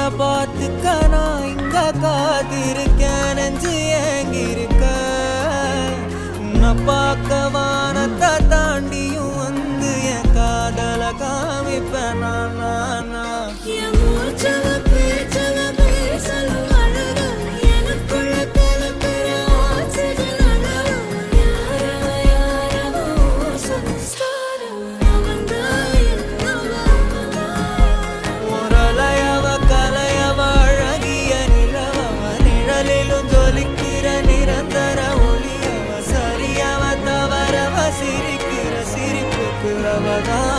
உன்னை பார்த்துக்க நான் இங்க காத்திருக்கேன், நெஞ்சு ஏங்கிருக்க. உன்னை பார்க்க வானத்தை தாண்டியும் வந்து என் காதல காமிப்பேன் நான். நிரந்தர ஒளியவ சரியவ தவறவ சிரிக்கிற சிரிப்புக்கு அவதான்